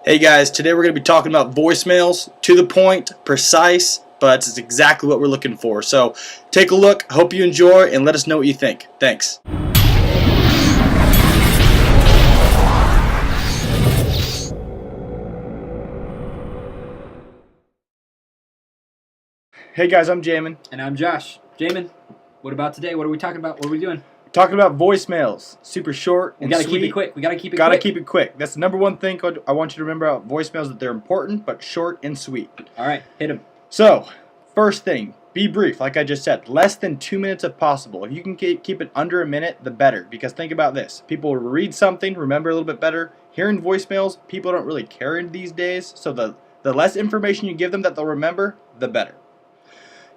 Hey guys, today we're going to be talking about voicemails, to the point, precise, but it's exactly what we're looking for. So take a look, hope you enjoy, and let us know what you think. Thanks. Hey guys, I'm Jamin. And I'm Josh. Jamin, what about today? What are we talking about? What are we doing? Talking about voicemails, super short and We gotta sweet. keep it quick. We gotta keep it Gotta quick. keep it quick. That's the number one thing I want you to remember about voicemails, that they're important but short and sweet. All right, hit him. So, first thing, be brief, like I just said. Less than 2 minutes if possible. If you can keep it under a minute, the better. Because think about this. People read something, remember a little bit better. Hearing voicemails, people don't really care these days. So the less information you give them that they'll remember, the better.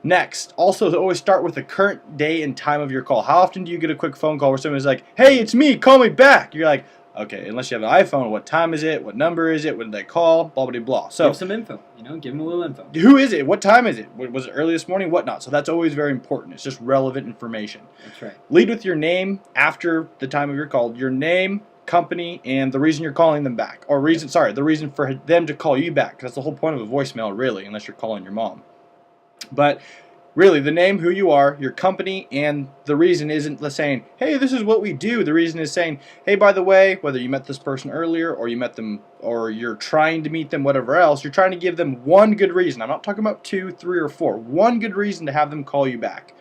Next, also always start with the current day and time of your call. How often do you get a quick phone call where someone's like, hey, it's me, call me back? You're like, okay, unless you have an iPhone, what time is it? What number is it? When did they call? Blah, blah, blah. So, give some info. Give them a little info. who is it? What time is it? Was it early this morning? Whatnot. So that's always very important. It's just relevant information. That's right. Lead with your name after the time of your call. Your name, company, and the reason you're calling them back. Or the reason for them to call you back. Because that's the whole point of a voicemail, really, unless you're calling your mom. But really, the name, who you are, your company, and the reason isn't saying, hey, this is what we do. The reason is saying, hey, by the way, whether you met this person earlier or you met them or you're trying to meet them, whatever else, you're trying to give them one good reason. I'm not talking about 2, 3, or 4. One good reason to have them call you back.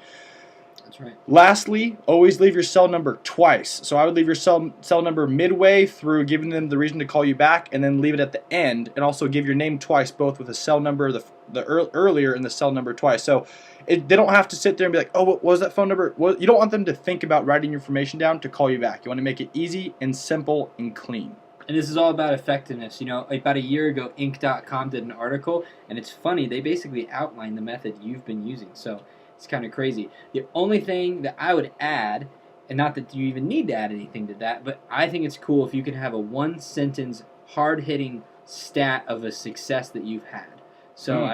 That's right. Lastly, always leave your cell number twice. So I would leave your cell number midway through giving them the reason to call you back, and then leave it at the end, and also give your name twice, both with the cell number earlier and the cell number twice. So they don't have to sit there and be like, oh, what was that phone number? Well, you don't want them to think about writing your information down to call you back. You want to make it easy and simple and clean. And this is all about effectiveness. About a year ago, Inc.com did an article, and it's funny. They basically outlined the method you've been using. So it's kind of crazy. The only thing that I would add, and not that you even need to add anything to that, but I think it's cool if you can have a one-sentence, hard-hitting stat of a success that you've had. So,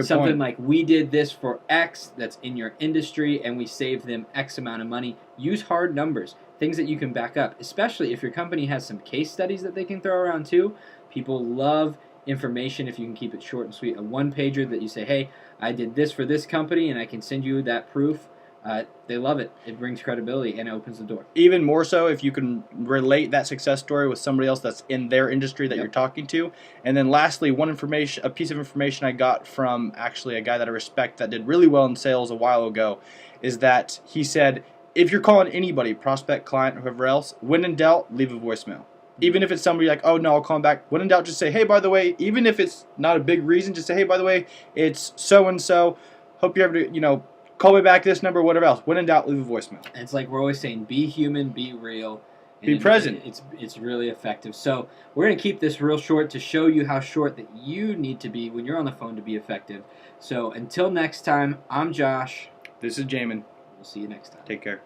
something point. like, we did this for X that's in your industry, and we saved them X amount of money. Use hard numbers, things that you can back up, especially if your company has some case studies that they can throw around too. People love information if you can keep it short and sweet. A one-pager that you say, hey, I did this for this company, and I can send you that proof. They love it. It brings credibility, and it opens the door. Even more so if you can relate that success story with somebody else that's in their industry that you're talking to. And then lastly, a piece of information I got from actually a guy that I respect that did really well in sales a while ago, is that he said, if you're calling anybody, prospect, client, or whoever else, when in doubt, leave a voicemail. Even if it's somebody like, oh, no, I'll call him back. When in doubt, just say, hey, by the way, even if it's not a big reason, just say, hey, by the way, it's so-and-so. Hope you're able to, call me back this number, whatever else. When in doubt, leave a voicemail. And it's like we're always saying, be human, be real. Be present. It's really effective. So we're going to keep this real short to show you how short that you need to be when you're on the phone to be effective. So until next time, I'm Josh. This is Jamin. We'll see you next time. Take care.